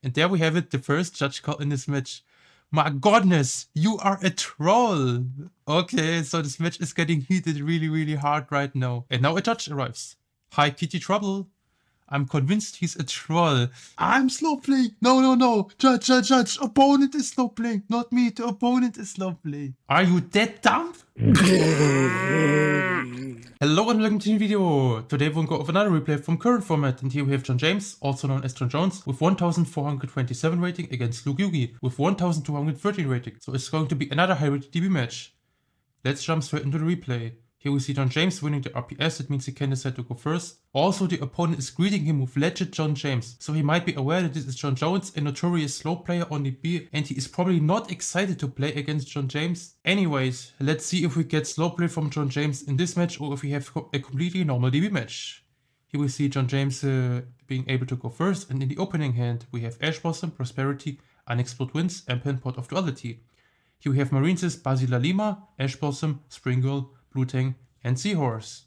And there we have it, the first judge call in this match. My goodness, you are a troll! Okay, so this match is getting heated really hard right now. And now a judge arrives. Hi, Kitty Trouble. I'm convinced he's a troll. I'm slow playing. No. Judge. Opponent is slow playing. Not me. The opponent is slow playing. Are you that dumb? Hello and welcome to the video. Today we'll go over another replay from current format, and here we have Jon James, also known as Jon Jones, with 1427 rating against yugioh with 1213 rating. So it's going to be another high rated DB match. Let's jump straight into the replay. Here we see Jon James winning the RPS, that means he can decide to go first. Also, the opponent is greeting him with legit Jon James, so he might be aware that this is Jon Jones, a notorious slow player on the B, and he is probably not excited to play against Jon James. Anyways, let's see if we get slow play from Jon James in this match or if we have a completely normal DB match. Here we see Jon James being able to go first, and in the opening hand we have Ash Blossom, Prosperity, Unexplode Winds, and Pot of Duality. Here we have Marincess, Basila Lima, Ash Blossom, Spring Girl, Blue Tang, and Seahorse.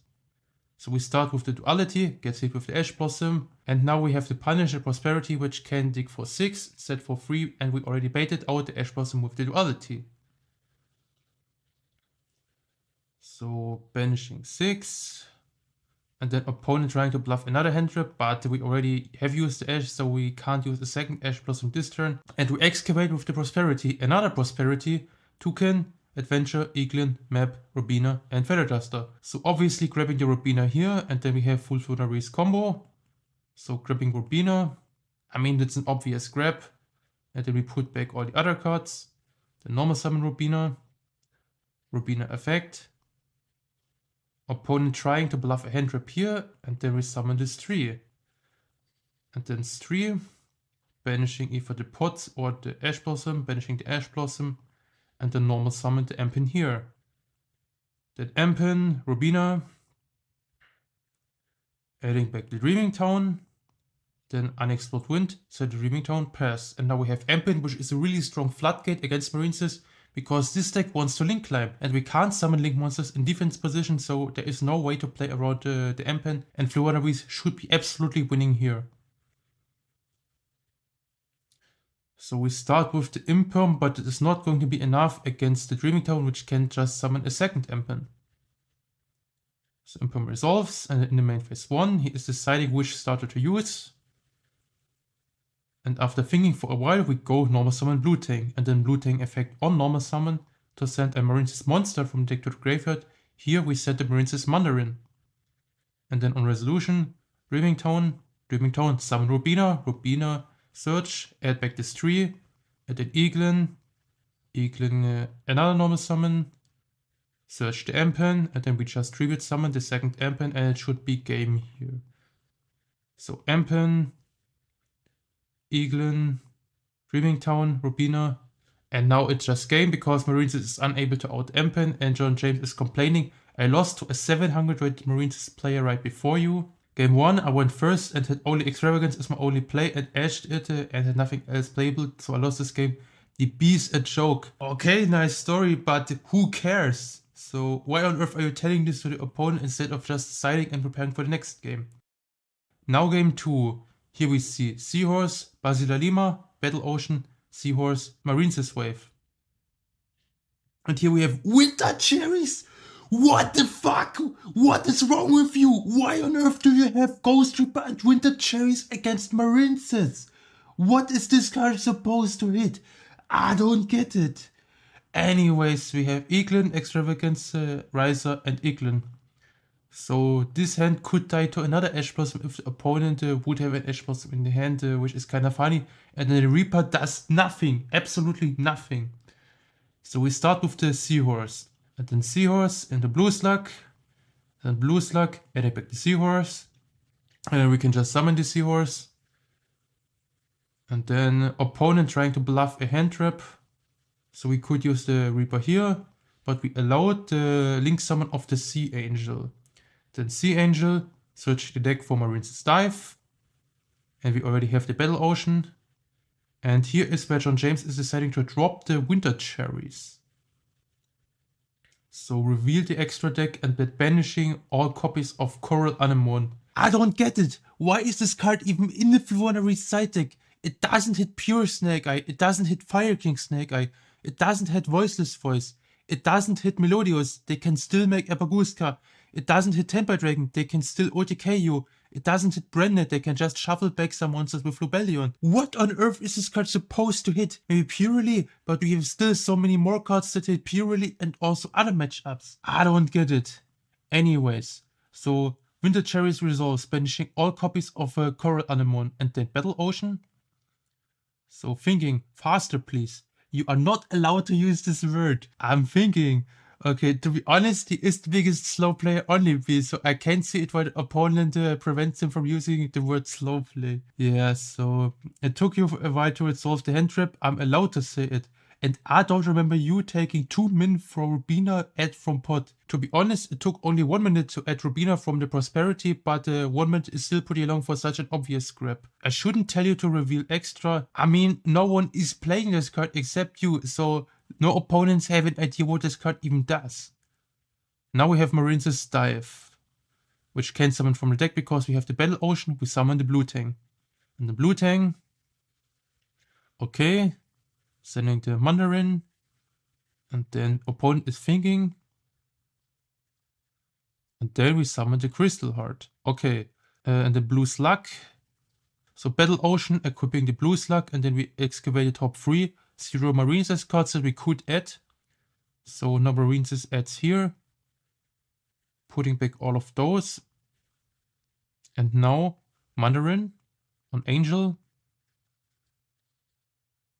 So we start with the Duality, gets hit with the Ash Blossom, and now we have the Punish and Prosperity, which can dig for 6, set for 3, and we already baited out the Ash Blossom with the Duality. So banishing 6, and then opponent trying to bluff another hand trap, but we already have used the Ash, so we can't use the second Ash Blossom this turn. And we excavate with the Prosperity, another Prosperity, Toucan, Adventure, Eaglin, Map, Robina, and Feather Duster. So obviously grabbing the Robina here, and then we have full Floowandereeze combo. So grabbing Robina, I mean that's an obvious grab. And then we put back all the other cards. The normal summon Robina, Robina effect. Opponent trying to bluff a hand trap here, and then we summon this 3. And then 3, banishing either the Pot or the Ash Blossom, banishing the Ash Blossom. And then normal summon the Ampin here. Then Ampin, Robina, adding back the Dreaming Town, then Unexplode Wind, so the Dreaming Town pass. And now we have Ampin, which is a really strong floodgate against Marincess, because this deck wants to link climb, and we can't summon link monsters in defense position, so there is no way to play around the Ampin, and Floowandereeze should be absolutely winning here. So we start with the Imperm, but it is not going to be enough against the Dreaming Town, which can just summon a second Ampin. So Imperm resolves, and in the main phase 1, he is deciding which starter to use. And after thinking for a while, we go normal summon Blue Tang, and then Blue Tang effect on normal summon to send a Marincess monster from the deck to the graveyard. Here we set the Marincess Mandarin. And then on resolution, Dreaming Town, summon Robina, search, add back this 3, and then Eaglin, another normal summon, search the Ampin, and then we just tribute summon the second Ampin, and it should be game here. So Ampin, Eaglin, Dreaming Town, Robina, and now it's just game because Marincess is unable to out Ampin, and Jon James is complaining, I lost to a 700 rated Marincess player right before you. Game 1, I went first and had only Extravagance as my only play and ashed it and had nothing else playable, so I lost this game. The B's a joke. Okay, nice story, but who cares? So why on earth are you telling this to the opponent instead of just deciding and preparing for the next game? Now game 2. Here we see Seahorse, Basila Lima, Battle Ocean, Seahorse, Marincess Wave. And here we have Winter Cherries! What the fuck? What is wrong with you? Why on earth do you have Ghost Reaper and Winter Cherries against Marincess? What is this card supposed to hit? I don't get it. Anyways, we have Eaglin, Extravagance, Riser, and Eaglin. So this hand could die to another Ash Blossom if the opponent would have an Ash Blossom in the hand, which is kind of funny. And then the Reaper does nothing, absolutely nothing. So we start with the Seahorse. And then Seahorse in the Blue Slug, then Blue Slug, add back the Seahorse, and then we can just summon the Seahorse. And then opponent trying to bluff a hand trap, so we could use the Reaper here, but we allowed the link summon of the Sea Angel. Then Sea Angel, search the deck for Marincess Dive, and we already have the Battle Ocean. And here is where Jon James is deciding to drop the Winter Cherries. So reveal the extra deck and banishing all copies of Coral Anemone. I don't get it. Why is this card even in the Floowandereeze side deck? It doesn't hit pure Snake Eye. It doesn't hit Fire King Snake Eye. It doesn't hit Voiceless Voice. It doesn't hit Melodious. They can still make Abaguska. It doesn't hit Temper Dragon. They can still OTK you. It doesn't hit Branded. They can just shuffle back some monsters with Lubellion. What on earth is this card supposed to hit? Maybe Purely, but we have still so many more cards that hit Purely and also other matchups. I don't get it. Anyways, so Winter Cherries resolves, banishing all copies of Coral Anemone and then Battle Ocean. So thinking, faster please. You are not allowed to use this word. I'm thinking, okay, to be honest, he is the biggest slow player on LP, so I can't see it why the opponent prevents him from using the word slow play. Yeah, so it took you a while to resolve the hand trap. I'm allowed to say it. And I don't remember you taking 2 min for Rubina add from pot. To be honest, it took only 1 minute to add Rubina from the Prosperity, but 1 minute is still pretty long for such an obvious grab. I shouldn't tell you to reveal extra. I mean, no one is playing this card except you, so no opponents have an idea what this card even does. Now we have Marincess Dive, which can summon from the deck because we have the Battle Ocean, we summon the Blue Tang. And the Blue Tang, okay. Sending the Mandarin, and then opponent is thinking, and then we summon the Crystal Heart. Okay, and the Blue Slug. So Battle Ocean, equipping the Blue Slug, and then we excavate the top 3. 0 Marincess cards that we could add. So no Marincess adds here. Putting back all of those. And now Mandarin on Angel.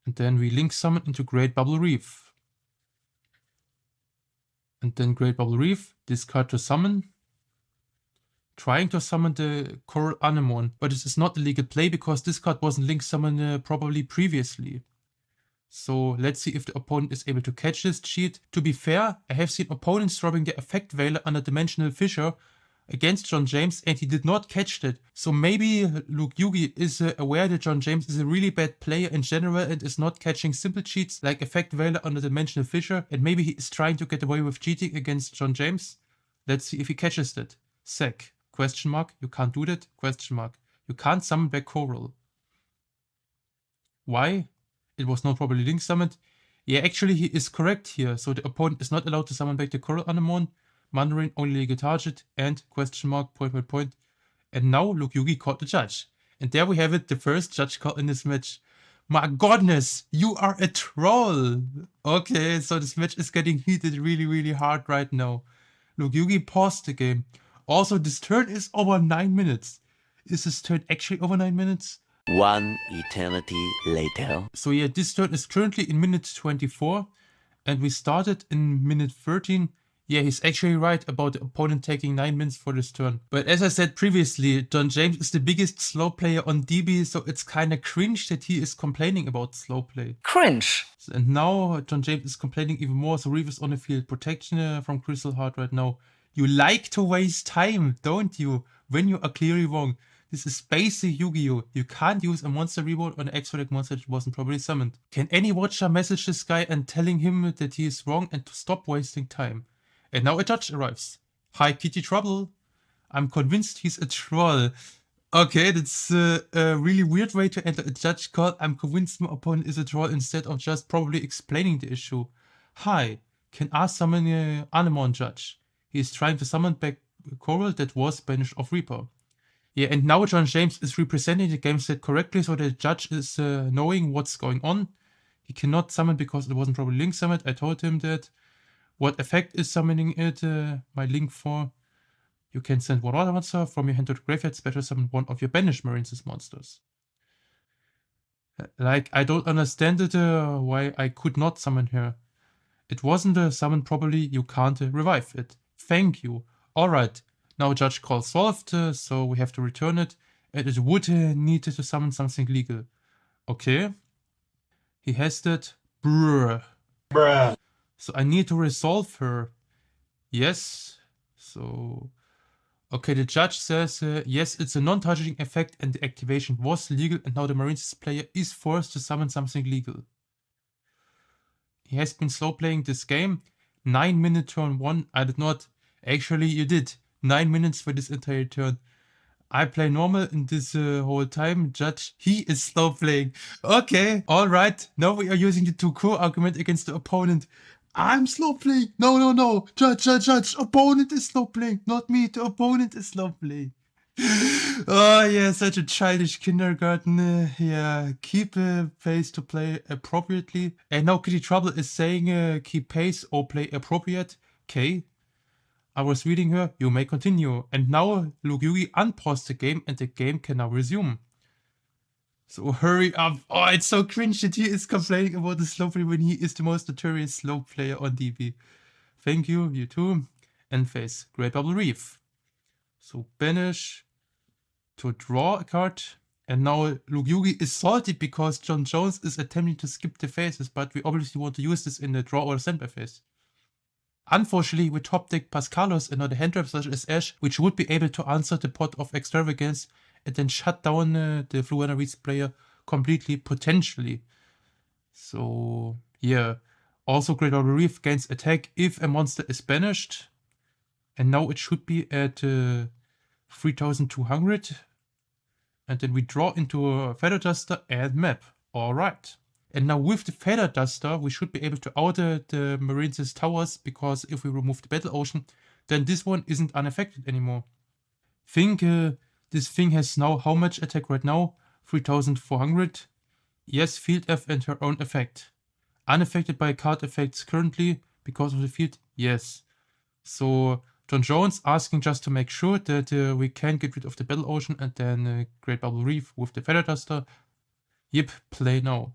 And then we link summon into Great Bubble Reef. And then Great Bubble Reef, discard to summon. Trying to summon the Coral Anemone, but this is not a legal play because this card wasn't link summoned properly previously. So let's see if the opponent is able to catch this cheat. To be fair, I have seen opponents dropping the Effect Veiler under Dimensional Fissure against Jon James and he did not catch that. So maybe Luke Yugi is aware that Jon James is a really bad player in general and is not catching simple cheats like Effect Veiler under Dimensional Fissure, and maybe he is trying to get away with cheating against Jon James. Let's see if he catches that. Sack. Question mark. You can't do that. Question mark. You can't summon back Coral. Why? It was not properly link summoned. Yeah, actually he is correct here. So the opponent is not allowed to summon back the Coral Anemone. Mandarin only legal target and question mark point. And now Luke Yugi caught the judge. And there we have it, the first judge call in this match. My goodness, you are a troll. Okay, so this match is getting heated really hard right now. Luke Yugi paused the game. Also, this turn is over 9 minutes. Is this turn actually over 9 minutes? 1 eternity later. So yeah, this turn is currently in minute 24. And we started in minute 13. Yeah, he's actually right about the opponent taking 9 minutes for this turn. But as I said previously, Jon James is the biggest slow player on DB, so it's kinda cringe that he is complaining about slow play. Cringe! And now Jon James is complaining even more, so Reef is on the field. Protection from Crystal Heart right now. You like to waste time, don't you? When you are clearly wrong. This is basic Yu-Gi-Oh! You can't use a monster reward on an extra monster that wasn't properly summoned. Can any watcher message this guy and telling him that he is wrong and to stop wasting time? And now a judge arrives. Hi, Kitty Trouble. I'm convinced he's a troll. Okay, that's a really weird way to enter a judge call. I'm convinced my opponent is a troll instead of just probably explaining the issue. Hi, can I summon an Anemone judge? He is trying to summon back Coral that was banished of Reaper. Yeah, and now Jon James is representing the game set correctly, so the judge is knowing what's going on. He cannot summon because it wasn't properly link summoned. I told him that. What effect is summoning it? My link for. You can send one other monster from your hand to the graveyard, special summon one of your banished Marincess monsters. Like, I don't understand it, why I could not summon her. It wasn't summoned properly, you can't revive it. Thank you. Alright, now judge call solved, so we have to return it. And it would need to summon something legal. Okay. He has that. Bruh. So I need to resolve her. Yes. So... Okay, the judge says, yes, it's a non-targeting effect and the activation was legal and now the Marincess player is forced to summon something legal. He has been slow playing this game. 9 minute turn 1. I did not. Actually, you did. 9 minutes for this entire turn. I play normal in this whole time. Judge, he is slow playing. Okay, alright. Now we are using the 2-core argument against the opponent. I'm slow playing. No. Judge. Opponent is slow playing. Not me. The opponent is slow playing. Oh yeah, such a childish kindergarten. Yeah, keep pace to play appropriately. And now Kitty Trouble is saying keep pace or play appropriate. Okay. I was reading her, you may continue. And now Yugioh unpaused the game and the game can now resume. So hurry up. Oh, it's so cringe that he is complaining about the slow play when he is the most notorious slow player on DB. Thank you, you too. And face Great Bubble Reef. So banish to draw a card. And now Yugioh is salty because Jon Jones is attempting to skip the phases, but we obviously want to use this in the draw or standby phase. Unfortunately, we top deck Pascalos and not a hand trap such as Ash, which would be able to answer the pot of Extravagance and then shut down the Floowandereeze player completely, potentially. So, yeah. Also, Great Bubble Reef gains attack if a monster is banished. And now it should be at 3200. And then we draw into a Feather Duster and map. Alright. And now with the Feather Duster, we should be able to outer the Marincess towers, because if we remove the Battle Ocean, then this one isn't unaffected anymore. Think this thing has now how much attack right now? 3400. Yes, Field F and her own effect. Unaffected by card effects currently because of the field? Yes. So Jon Jones asking just to make sure that we can get rid of the Battle Ocean and then Great Bubble Reef with the Feather Duster. Yep, play now.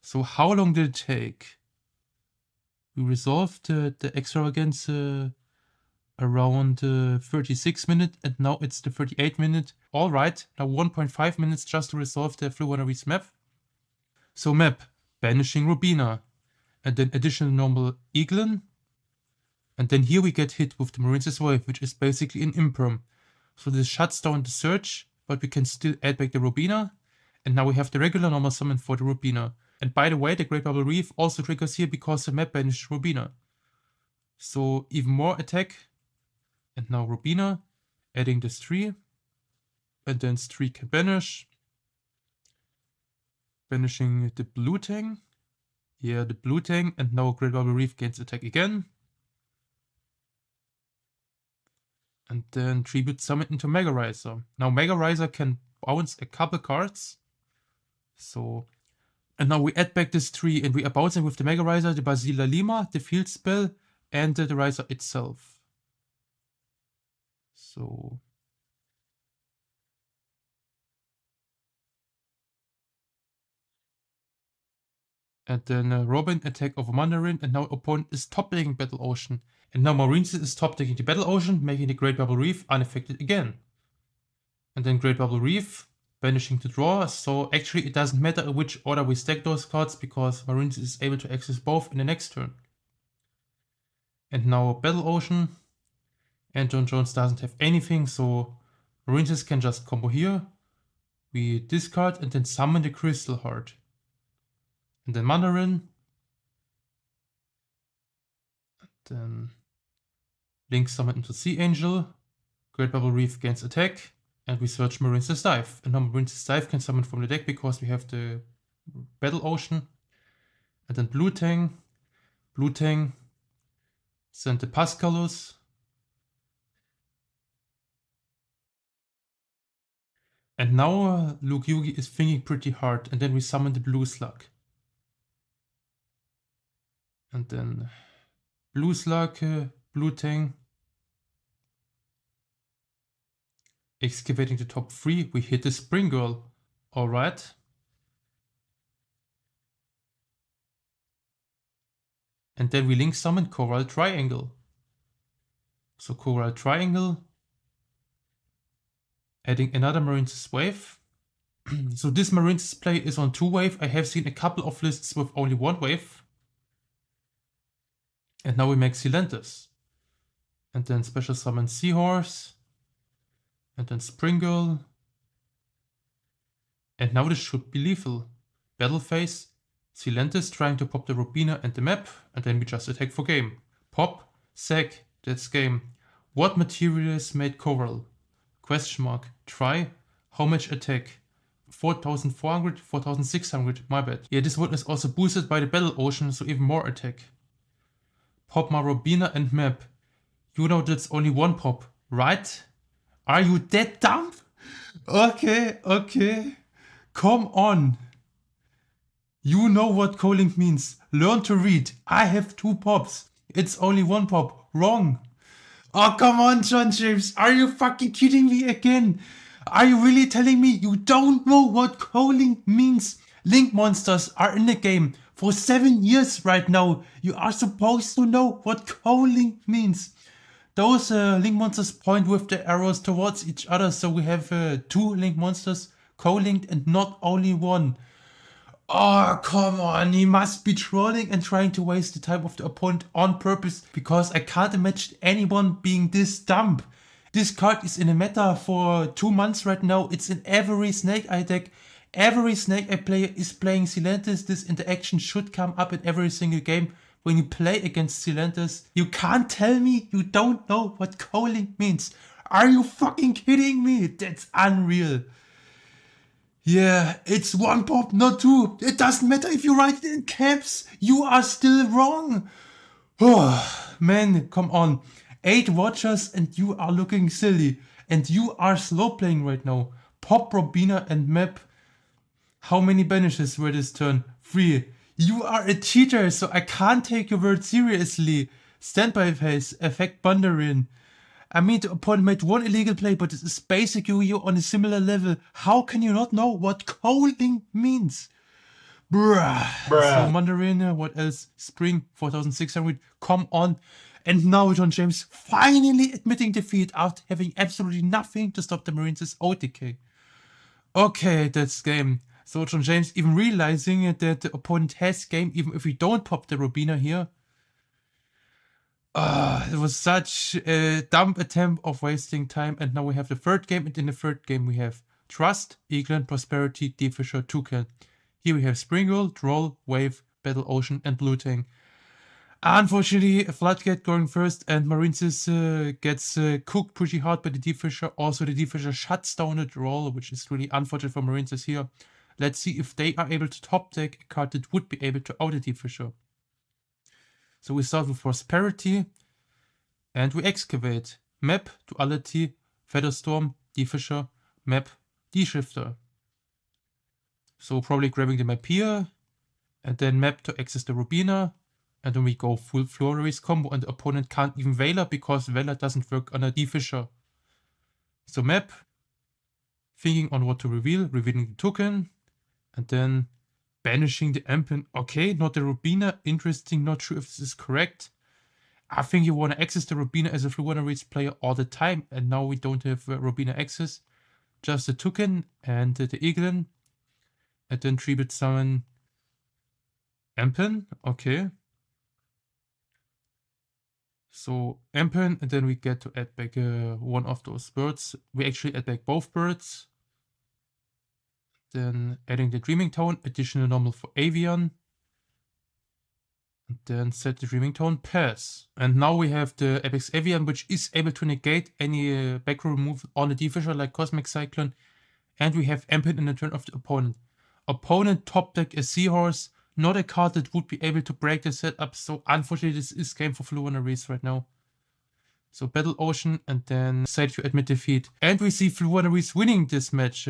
So how long did it take? We resolved the Extravagance around 36 minutes, and now it's the 38 minute. Alright, now 1.5 minutes just to resolve the Floowandereeze map. So map, banishing Rubina, and then additional normal Eaglin. And then here we get hit with the Marincess Wave, which is basically an imperm. So this shuts down the search, but we can still add back the Rubina. And now we have the regular normal summon for the Rubina. And by the way, the Great Bubble Reef also triggers here because the map banished Rubina. So even more attack. And now Rubina, adding this 3. And then 3 can banish. Banishing the blue tang. Yeah, the blue tang. And now Great Bubble Reef gains attack again. And then Tribute Summon into Mega Riser. Now Mega Riser can bounce a couple cards. So, and now we add back this 3 and we are bouncing with the Mega Riser, the Basila Lima, the field spell, and the Riser itself. So. And then Robin attack over Mandarin, and now opponent is top decking Battle Ocean. And now Marincess is top decking the Battle Ocean, making the Great Bubble Reef unaffected again. And then Great Bubble Reef, banishing the draw. So actually it doesn't matter which order we stack those cards, because Marincess is able to access both in the next turn. And now Battle Ocean. And Jon Jones doesn't have anything, so Marincess can just combo here. We discard and then summon the Crystal Heart. And then Mandarin. Then Link summon into Sea Angel. Great Bubble Reef gains attack. And we search Marincess Dive. And now Marincess Dive can summon from the deck because we have the Battle Ocean. And then Blue Tang. Blue Tang. Send the Pascalos. And now Yugioh is thinking pretty hard. And then we summon the Blue Slug. And then Blue Slug, Blue Tang. Excavating the top 3, we hit the Spring Girl. Alright. And then we link summon Coral Triangle. So Coral Triangle. Adding another Marincess Wave. So this Marincess play is on 2 wave. I have seen a couple of lists with only 1 wave. And now we make Silentus. And then special summon Seahorse. And then Spring Girl. And now this should be lethal. Battle phase. Silentus trying to pop the Rubina and the map. And then we just attack for game. Pop. Sack. That's game. What materials made Coral? Question mark. Try. How much attack? 4,400, 4,600. My bad. Yeah, this one is also boosted by the Battle Ocean, so even more attack. Pop my Robina and map. You know that's only one pop, right? Are you that dumb? Okay, okay. Come on. You know what calling means. Learn to read. I have 2 pops. It's only 1 pop. Wrong. Oh, come on, Jon James. Are you fucking kidding me again? Are you really telling me you don't know what calling means? Link monsters are in the game for 7 years right now. You are supposed to know what calling means. Those link monsters point with the arrows towards each other, so we have 2 link monsters co-linked and not only 1. Oh, come on, he must be trolling and trying to waste the time of the opponent on purpose, because I can't imagine anyone being this dumb. This card is in the meta for 2 months right now. It's in every Snake Eye deck. Every Snake Eye player is playing Silentis. This interaction should come up in every single game when you play against Silentis. You can't tell me you don't know what calling means. Are you fucking kidding me? That's unreal. Yeah, it's 1 pop, not 2. It doesn't matter if you write it in caps. You are still wrong. Oh, man, come on. 8 watchers and you are looking silly. And you are slow playing right now. Pop, Robina and map. How many banishes were this turn? 3. You are a cheater, so I can't take your word seriously. Standby phase, effect Bundarin. I mean, the opponent made 1 illegal play, but this is basic Yu-Gi-Oh! On a similar level. How can you not know what calling means? Bruh. So Mandarin, what else? Spring, 4,600. Come on. And now Jon James finally admitting defeat after having absolutely nothing to stop the Marincess OTK. Okay, that's game. So Jon James even realizing that the opponent has game, even if we don't pop the Robina here. It was such a dumb attempt of wasting time, and now we have the 3rd game, and in the 3rd game we have Trust, Eaglin, Prosperity, Deepfisher, Toucan. Here we have Springwheel, Troll, Wave, Battle Ocean, and Looting. Unfortunately, Floodgate going first, and Marincess gets cooked pretty hard by the Deepfisher. Also, the Deepfisher shuts down the Troll, which is really unfortunate for Marincess here. Let's see if they are able to top deck a card that would be able to out the Deepfisher. So we start with Prosperity, and we excavate. Map, Duality, Featherstorm, Deepfisher, Map, D-Shifter. So probably grabbing the map here, and then map to access the Robina, and then we go full Floowandereeze combo, and the opponent can't even Valor because Valor doesn't work on a Deepfisher. So map, thinking on what to reveal, revealing the token, and then banishing the Empen. Okay, not the Robina. Interesting, not sure if this is correct. I think you want to access the Robina as a Floowandereeze player all the time, and now we don't have Robina access. Just the token and the Eaglin. And then 3-bit summon Empen. Okay. So Empen, and then we get to add back 1 of those birds. We actually add back both birds. Then adding the Dreaming Tone, additional normal for Avian. And then set the Dreaming Tone, pass. And now we have the Apex Avian, which is able to negate any back row move on the Deepfisher like Cosmic Cyclone. And we have Empen in the turn of the opponent. Opponent top deck a Seahorse, not a card that would be able to break the setup. So unfortunately, this is game for Floowandereeze right now. So Battle Ocean, and then decide to admit defeat. And we see Floowandereeze winning this match.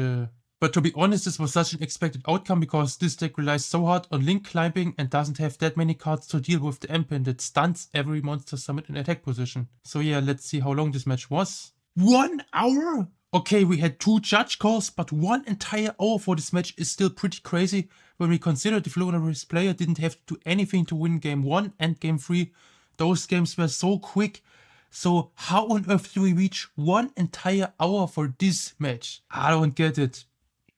But to be honest, this was such an expected outcome because this deck relies so hard on link climbing and doesn't have that many cards to deal with the Empen that stuns every monster summit in attack position. So yeah, let's see how long this match was. 1 hour? Okay, we had 2 judge calls, but 1 entire hour for this match is still pretty crazy when we consider the Floowandereeze player didn't have to do anything to win game 1 and game 3. Those games were so quick. So how on earth do we reach 1 entire hour for this match? I don't get it.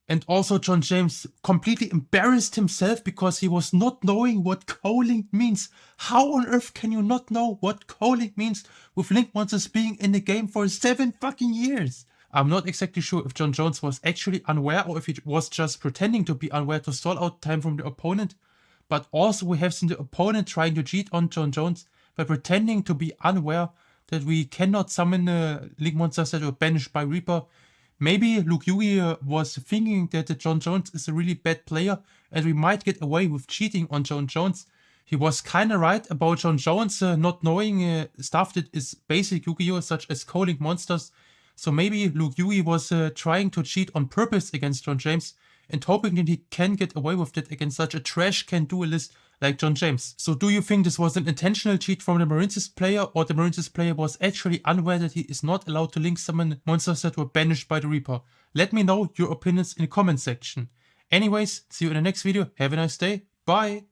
And also Jon James completely embarrassed himself because he was not knowing what calling means. How on earth can you not know what calling means with Link Monsters being in the game for 7 fucking years? I'm not exactly sure if Jon Jones was actually unaware or if he was just pretending to be unaware to stall out time from the opponent. But also we have seen the opponent trying to cheat on Jon Jones by pretending to be unaware that we cannot summon Link monsters that were banished by Reaper. Maybe yugioh was thinking that Jon Jones is a really bad player and we might get away with cheating on Jon Jones. He was kinda right about Jon Jones not knowing stuff that is basic Yu-Gi-Oh! Such as calling monsters. So maybe yugioh was trying to cheat on purpose against Jon James and hoping that he can get away with it against such a trash can duelist like Jon James. So do you think this was an intentional cheat from the Marincess player, or the Marincess player was actually unaware that he is not allowed to link summon monsters that were banished by the Reaper? Let me know your opinions in the comment section. Anyways, see you in the next video. Have a nice day. Bye!